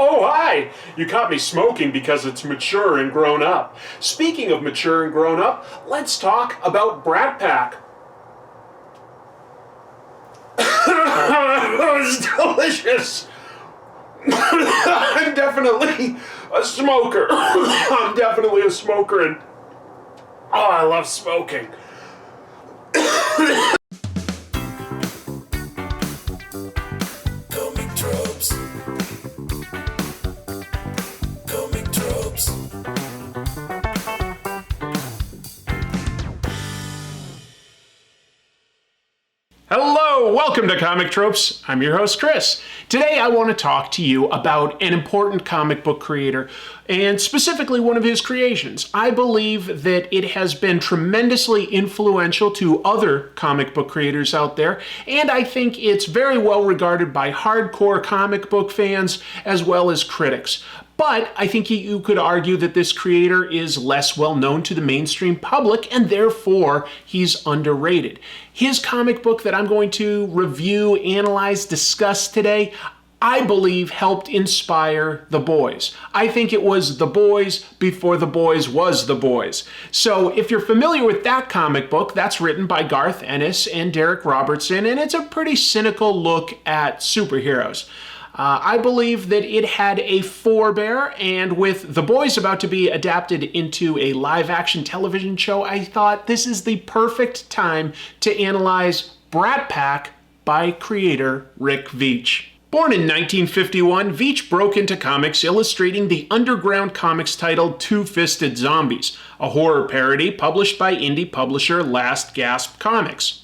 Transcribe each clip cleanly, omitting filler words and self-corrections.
Oh, hi! You caught me smoking because it's mature and grown up. Speaking of mature and grown up, let's talk about Brat Pack. It's delicious! I'm definitely a smoker. I'm definitely a smoker, and I love smoking. Comic tropes. Comic tropes. Hello, welcome to Comic Tropes. I'm your host, Chris. Today I want to talk to you about an important comic book creator, and specifically one of his creations. I believe that it has been tremendously influential to other comic book creators out there, and I think it's very well regarded by hardcore comic book fans as well as critics. But I think you could argue that this creator is less well known to the mainstream public, and therefore he's underrated. His comic book that I'm going to review, analyze, discuss today, I believe helped inspire The Boys. I think it was The Boys before The Boys was The Boys. So if you're familiar with that comic book, that's written by Garth Ennis and Derek Robertson, and it's a pretty cynical look at superheroes. I believe that it had a forebear, and with The Boys about to be adapted into a live-action television show, I thought this is the perfect time to analyze Brat Pack by creator Rick Veitch. Born in 1951, Veitch broke into comics illustrating the underground comics titled Two-Fisted Zombies, a horror parody published by indie publisher Last Gasp Comics.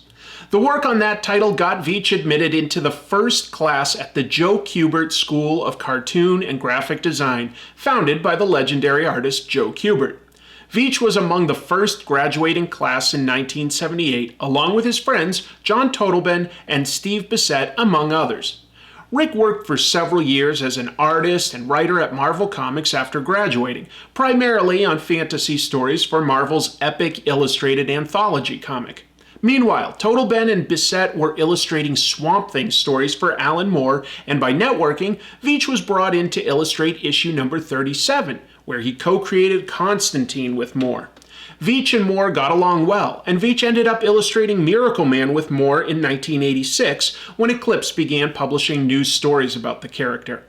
The work on that title got Veitch admitted into the first class at the Joe Kubert School of Cartoon and Graphic Design, founded by the legendary artist Joe Kubert. Veitch was among the first graduating class in 1978, along with his friends John Totleben and Steve Bissette, among others. Rick worked for several years as an artist and writer at Marvel Comics after graduating, primarily on fantasy stories for Marvel's epic illustrated anthology comic. Meanwhile, Totleben and Bissette were illustrating Swamp Thing stories for Alan Moore, and by networking, Veitch was brought in to illustrate issue number 37, where he co-created Constantine with Moore. Veitch and Moore got along well, and Veitch ended up illustrating Miracle Man with Moore in 1986, when Eclipse began publishing new stories about the character.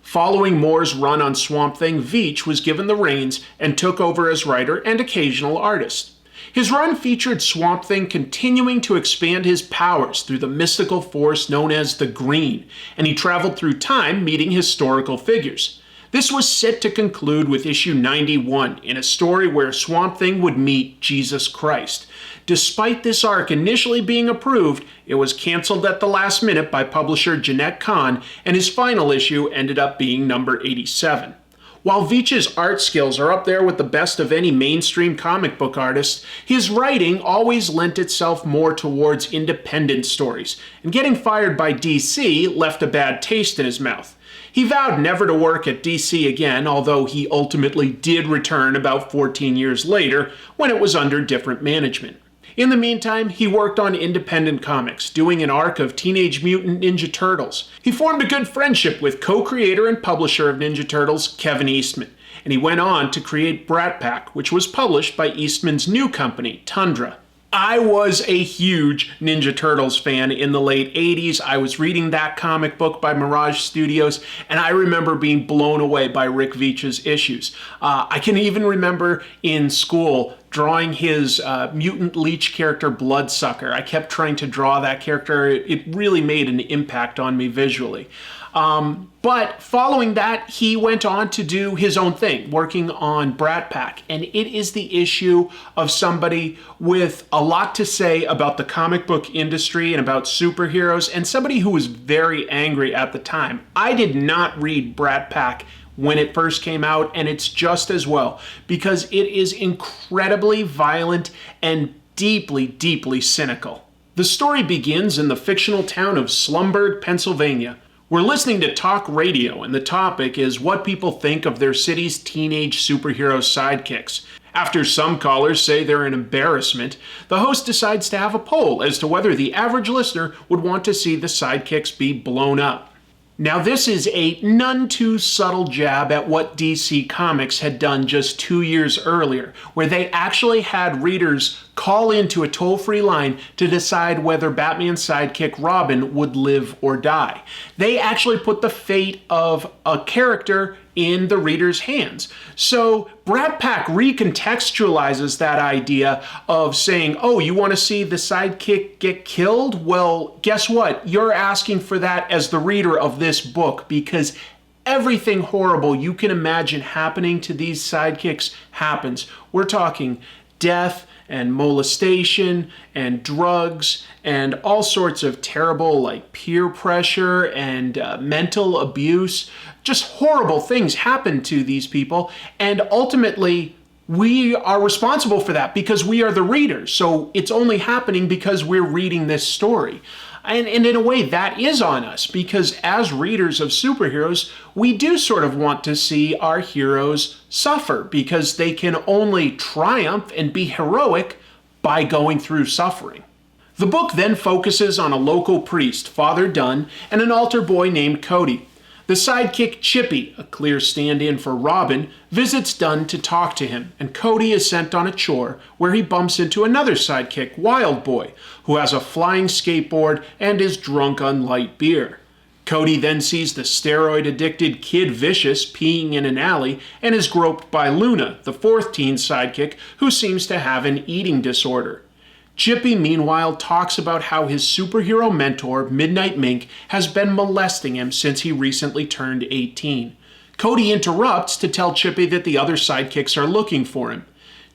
Following Moore's run on Swamp Thing, Veitch was given the reins and took over as writer and occasional artist. His run featured Swamp Thing continuing to expand his powers through the mystical force known as the Green, and he traveled through time meeting historical figures. This was set to conclude with issue 91 in a story where Swamp Thing would meet Jesus Christ. Despite this arc initially being approved, it was canceled at the last minute by publisher Jeanette Kahn, and his final issue ended up being number 87. While Veitch's art skills are up there with the best of any mainstream comic book artist, his writing always lent itself more towards independent stories, and getting fired by DC left a bad taste in his mouth. He vowed never to work at DC again, although he ultimately did return about 14 years later when it was under different management. In the meantime, he worked on independent comics, doing an arc of Teenage Mutant Ninja Turtles. He formed a good friendship with co-creator and publisher of Ninja Turtles, Kevin Eastman, and he went on to create Brat Pack, which was published by Eastman's new company, Tundra. I was a huge Ninja Turtles fan in the late 80s. I was reading that comic book by Mirage Studios, and I remember being blown away by Rick Veitch's issues. I can even remember in school drawing his mutant leech character Bloodsucker. I kept trying to draw that character. It really made an impact on me visually. But following that, he went on to do his own thing, working on Brat Pack. And it is the issue of somebody with a lot to say about the comic book industry and about superheroes, and somebody who was very angry at the time. I did not read Brat Pack when it first came out, and it's just as well, because it is incredibly violent and deeply, deeply cynical. The story begins in the fictional town of Slumberg, Pennsylvania. We're listening to talk radio, and the topic is what people think of their city's teenage superhero sidekicks. After some callers say they're an embarrassment, the host decides to have a poll as to whether the average listener would want to see the sidekicks be blown up. Now this is a none too subtle jab at what DC Comics had done just 2 years earlier, where they actually had readers call into a toll-free line to decide whether Batman's sidekick Robin would live or die. They actually put the fate of a character in the reader's hands. So Brat Pack recontextualizes that idea of saying, oh, you want to see the sidekick get killed? Well, guess what? You're asking for that as the reader of this book, because everything horrible you can imagine happening to these sidekicks happens. We're talking death and molestation and drugs and all sorts of terrible, like, peer pressure and mental abuse. Just horrible things happen to these people, and ultimately we are responsible for that because we are the readers. So it's only happening because we're reading this story. And in a way, that is on us, because as readers of superheroes, we do sort of want to see our heroes suffer, because they can only triumph and be heroic by going through suffering. The book then focuses on a local priest, Father Dunn, and an altar boy named Cody. The sidekick Chippy, a clear stand-in for Robin, visits Dunn to talk to him, and Cody is sent on a chore where he bumps into another sidekick, Wild Boy, who has a flying skateboard and is drunk on light beer. Cody then sees the steroid-addicted Kid Vicious peeing in an alley and is groped by Luna, the fourth teen sidekick, who seems to have an eating disorder. Chippy, meanwhile, talks about how his superhero mentor, Midnight Mink, has been molesting him since he recently turned 18. Cody interrupts to tell Chippy that the other sidekicks are looking for him.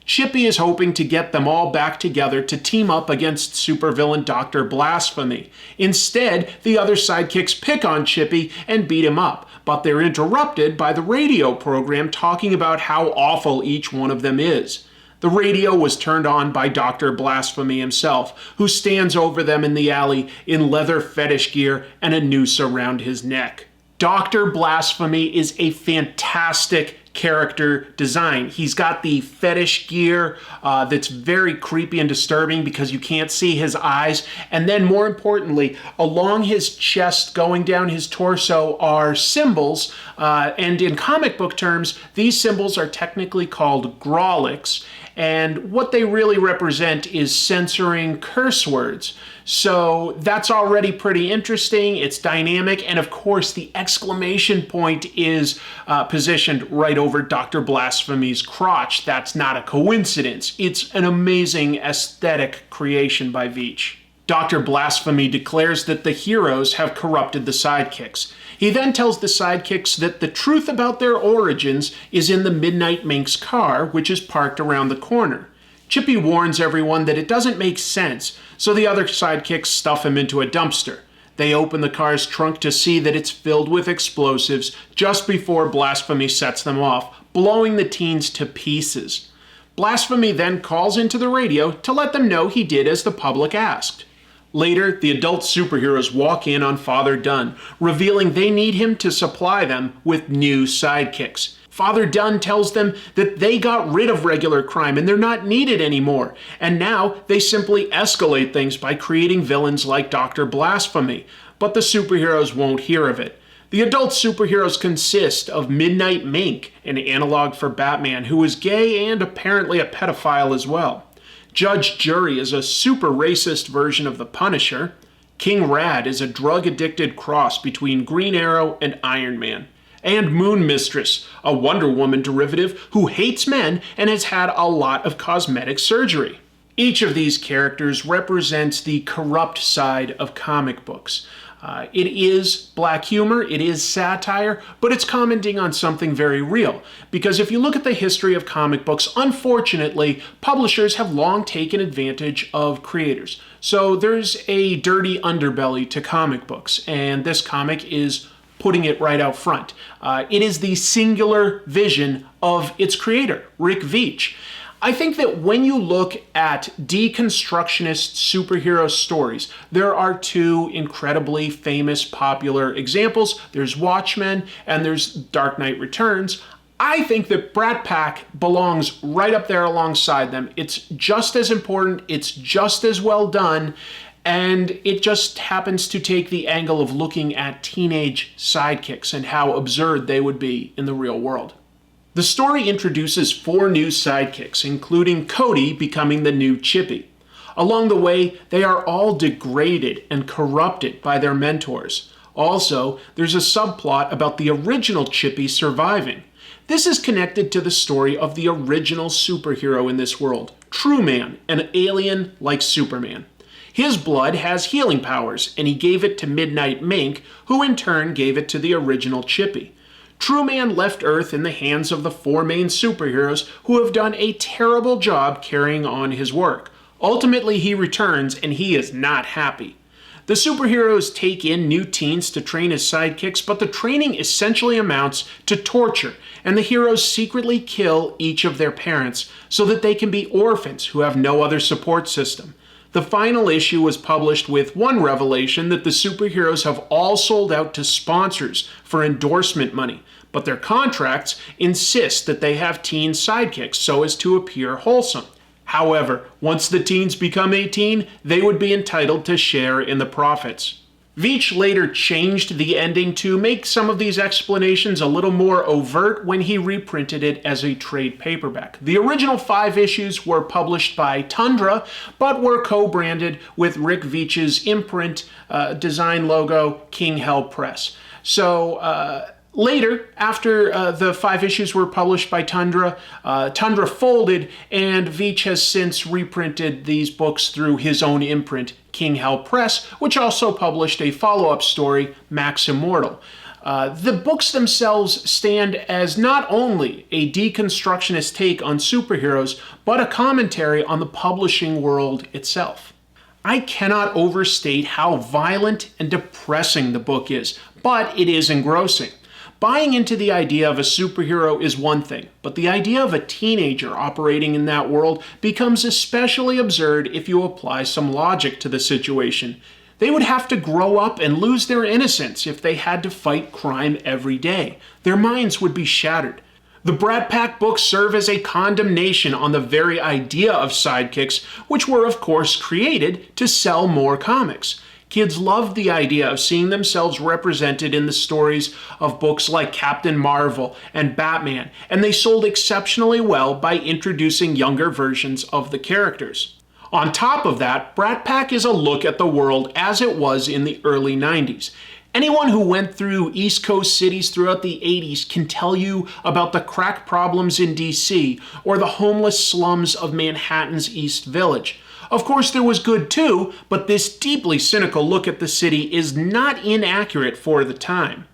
Chippy is hoping to get them all back together to team up against supervillain Dr. Blasphemy. Instead, the other sidekicks pick on Chippy and beat him up, but they're interrupted by the radio program talking about how awful each one of them is. The radio was turned on by Dr. Blasphemy himself, who stands over them in the alley in leather fetish gear and a noose around his neck. Dr. Blasphemy is a fantastic character design. He's got the fetish gear that's very creepy and disturbing because you can't see his eyes. And then more importantly, along his chest going down his torso are symbols. And in comic book terms, these symbols are technically called Grawlix. And what they really represent is censoring curse words. So that's already pretty interesting. It's dynamic. And of course, the exclamation point is positioned right over Dr. Blasphemy's crotch. That's not a coincidence. It's an amazing aesthetic creation by Veitch. Dr. Blasphemy declares that the heroes have corrupted the sidekicks. He then tells the sidekicks that the truth about their origins is in the Midnight Mink's car, which is parked around the corner. Chippy warns everyone that it doesn't make sense, so the other sidekicks stuff him into a dumpster. They open the car's trunk to see that it's filled with explosives just before Blasphemy sets them off, blowing the teens to pieces. Blasphemy then calls into the radio to let them know he did as the public asked. Later, the adult superheroes walk in on Father Dunn, revealing they need him to supply them with new sidekicks. Father Dunn tells them that they got rid of regular crime and they're not needed anymore, and now they simply escalate things by creating villains like Dr. Blasphemy, but the superheroes won't hear of it. The adult superheroes consist of Midnight Mink, an analog for Batman, who is gay and apparently a pedophile as well. Judge Jury is a super racist version of the Punisher. King Rad is a drug-addicted cross between Green Arrow and Iron Man. And Moon Mistress, a Wonder Woman derivative who hates men and has had a lot of cosmetic surgery. Each of these characters represents the corrupt side of comic books. It is black humor, it is satire, but it's commenting on something very real. Because if you look at the history of comic books, unfortunately, publishers have long taken advantage of creators. So there's a dirty underbelly to comic books, and this comic is putting it right out front. It is the singular vision of its creator, Rick Veitch. I think that when you look at deconstructionist superhero stories, there are two incredibly famous, popular examples. There's Watchmen and there's Dark Knight Returns. I think that Brat Pack belongs right up there alongside them. It's just as important, it's just as well done, And it just happens to take the angle of looking at teenage sidekicks and how absurd they would be in the real world. The story introduces 4 new sidekicks, including Cody becoming the new Chippy. Along the way, they are all degraded and corrupted by their mentors. Also, there's a subplot about the original Chippy surviving. This is connected to the story of the original superhero in this world, True Man, an alien like Superman. His blood has healing powers, and he gave it to Midnight Mink, who in turn gave it to the original Chippy. True Man left Earth in the hands of the 4 main superheroes who have done a terrible job carrying on his work. Ultimately, he returns, and he is not happy. The superheroes take in new teens to train as sidekicks, but the training essentially amounts to torture, and the heroes secretly kill each of their parents so that they can be orphans who have no other support system. The final issue was published with one revelation that the superheroes have all sold out to sponsors for endorsement money, but their contracts insist that they have teen sidekicks so as to appear wholesome. However, once the teens become 18, they would be entitled to share in the profits. Veitch later changed the ending to make some of these explanations a little more overt when he reprinted it as a trade paperback. The original 5 issues were published by Tundra, but were co-branded with Rick Veitch's imprint design logo, King Hell Press. So later, after the 5 issues were published by Tundra, Tundra folded, and Veitch has since reprinted these books through his own imprint, King Hell Press, which also published a follow-up story, Max Immortal. The books themselves stand as not only a deconstructionist take on superheroes, but a commentary on the publishing world itself. I cannot overstate how violent and depressing the book is, but it is engrossing. Buying into the idea of a superhero is one thing, but the idea of a teenager operating in that world becomes especially absurd if you apply some logic to the situation. They would have to grow up and lose their innocence if they had to fight crime every day. Their minds would be shattered. The Brat Pack books serve as a condemnation on the very idea of sidekicks, which were of course created to sell more comics. Kids loved the idea of seeing themselves represented in the stories of books like Captain Marvel and Batman, and they sold exceptionally well by introducing younger versions of the characters. On top of that, Brat Pack is a look at the world as it was in the early 90s. Anyone who went through East Coast cities throughout the 80s can tell you about the crack problems in DC or the homeless slums of Manhattan's East Village. Of course, there was good too, but this deeply cynical look at the city is not inaccurate for the time.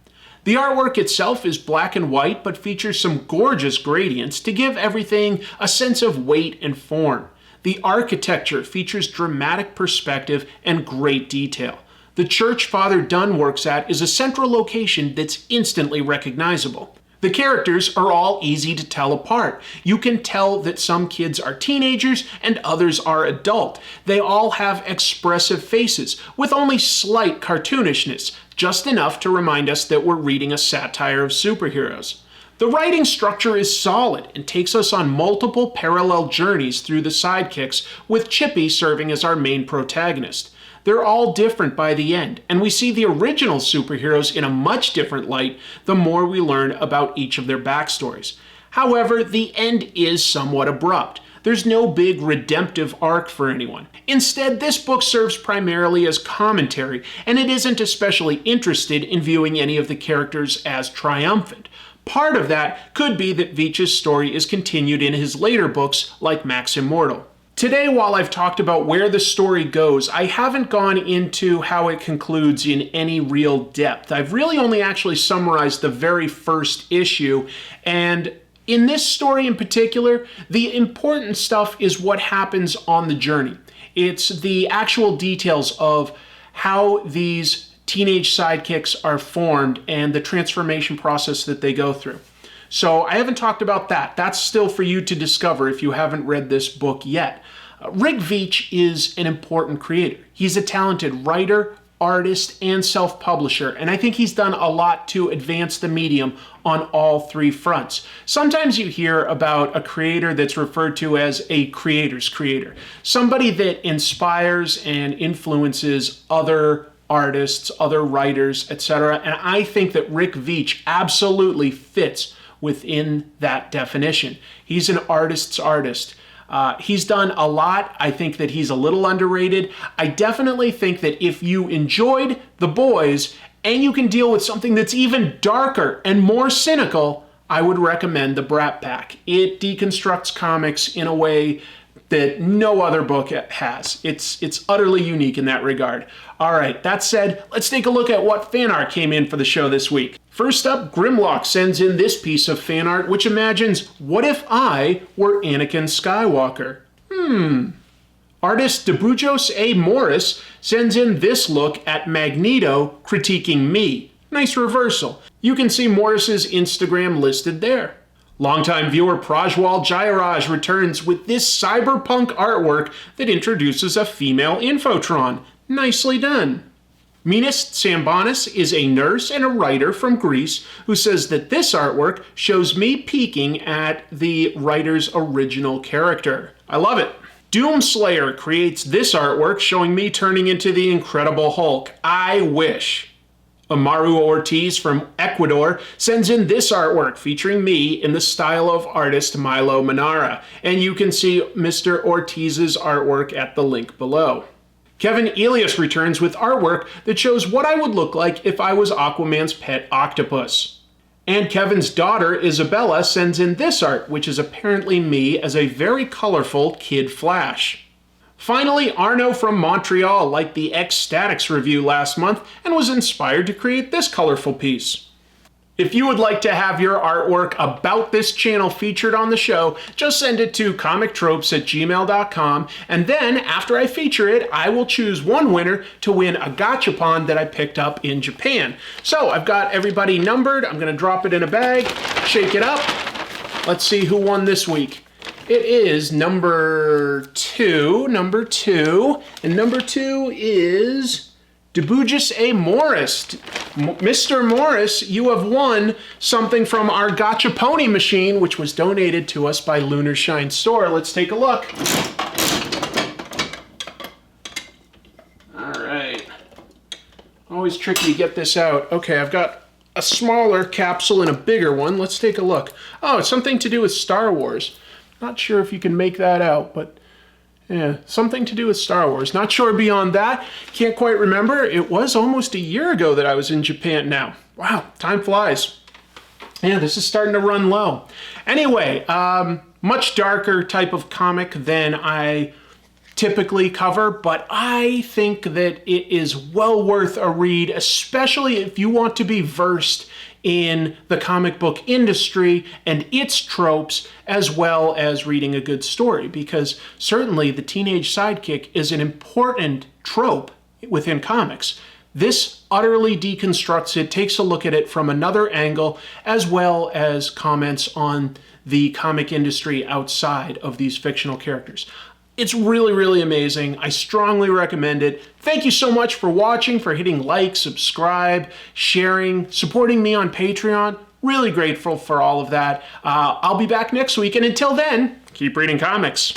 The artwork itself is black and white, but features some gorgeous gradients to give everything a sense of weight and form. The architecture features dramatic perspective and great detail. The church Father Dunn works at is a central location that's instantly recognizable. The characters are all easy to tell apart. You can tell that some kids are teenagers and others are adult. They all have expressive faces, with only slight cartoonishness, just enough to remind us that we're reading a satire of superheroes. The writing structure is solid and takes us on multiple parallel journeys through the sidekicks, with Chippy serving as our main protagonist. They're all different by the end, and we see the original superheroes in a much different light the more we learn about each of their backstories. However, the end is somewhat abrupt. There's no big redemptive arc for anyone. Instead, this book serves primarily as commentary, and it isn't especially interested in viewing any of the characters as triumphant. Part of that could be that Veitch's story is continued in his later books like Max Immortal. Today, while I've talked about where the story goes, I haven't gone into how it concludes in any real depth. I've really only actually summarized the very first issue, and in this story in particular, the important stuff is what happens on the journey. It's the actual details of how these teenage sidekicks are formed and the transformation process that they go through. So I haven't talked about that. That's still for you to discover if you haven't read this book yet. Rick Veitch is an important creator. He's a talented writer, artist, and self-publisher, and I think he's done a lot to advance the medium on all three fronts. Sometimes you hear about a creator that's referred to as a creator's creator, somebody that inspires and influences other artists, other writers, etc. And I think that Rick Veitch absolutely fits within that definition. He's an artist's artist. He's done a lot. I think that he's a little underrated. I definitely think that if you enjoyed The Boys and you can deal with something that's even darker and more cynical, I would recommend the Brat Pack. It deconstructs comics in a way that no other book has. It's utterly unique in that regard. All right, that said, let's take a look at what fan art came in for the show this week. First up, Grimlock sends in this piece of fan art, which imagines, what if I were Anakin Skywalker? Artist DeBrujos A. Morris sends in this look at Magneto critiquing me. Nice reversal. You can see Morris's Instagram listed there. Longtime viewer Prajwal Jayaraj returns with this cyberpunk artwork that introduces a female Infotron. Nicely done. Minas Sambanis is a nurse and a writer from Greece who says that this artwork shows me peeking at the writer's original character. I love it. Doomslayer creates this artwork showing me turning into the Incredible Hulk. I wish. Amaru Ortiz from Ecuador sends in this artwork featuring me in the style of artist Milo Manara. And you can see Mr. Ortiz's artwork at the link below. Kevin Elias returns with artwork that shows what I would look like if I was Aquaman's pet octopus. And Kevin's daughter, Isabella, sends in this art, which is apparently me as a very colorful Kid Flash. Finally, Arno from Montreal liked the Ecstatics review last month and was inspired to create this colorful piece. If you would like to have your artwork about this channel featured on the show, just send it to comictropes@gmail.com, and then after I feature it, I will choose one winner to win a gachapon that I picked up in Japan. So I've got everybody numbered. I'm going to drop it in a bag, shake it up. Let's see who won this week. It is number two, and number two is DeBrujos A. Morris. Mr. Morris, you have won something from our Gotcha Pony machine, which was donated to us by Lunar Shine Store. Let's take a look. All right. Always tricky to get this out. Okay, I've got a smaller capsule and a bigger one. Let's take a look. Oh, it's something to do with Star Wars. Not sure if you can make that out, but yeah, something to do with Star Wars. Not sure beyond that. Can't quite remember. It was almost a year ago that I was in Japan now. Wow, time flies. Yeah, this is starting to run low. Anyway, much darker type of comic than I typically cover, but I think that it is well worth a read, especially if you want to be versed in the comic book industry and its tropes, as well as reading a good story, because certainly the teenage sidekick is an important trope within comics. This utterly deconstructs it, takes a look at it from another angle, as well as comments on the comic industry outside of these fictional characters. It's really, really amazing. I strongly recommend it. Thank you so much for watching, for hitting like, subscribe, sharing, supporting me on Patreon. Really grateful for all of that. I'll be back next week, and until then, keep reading comics.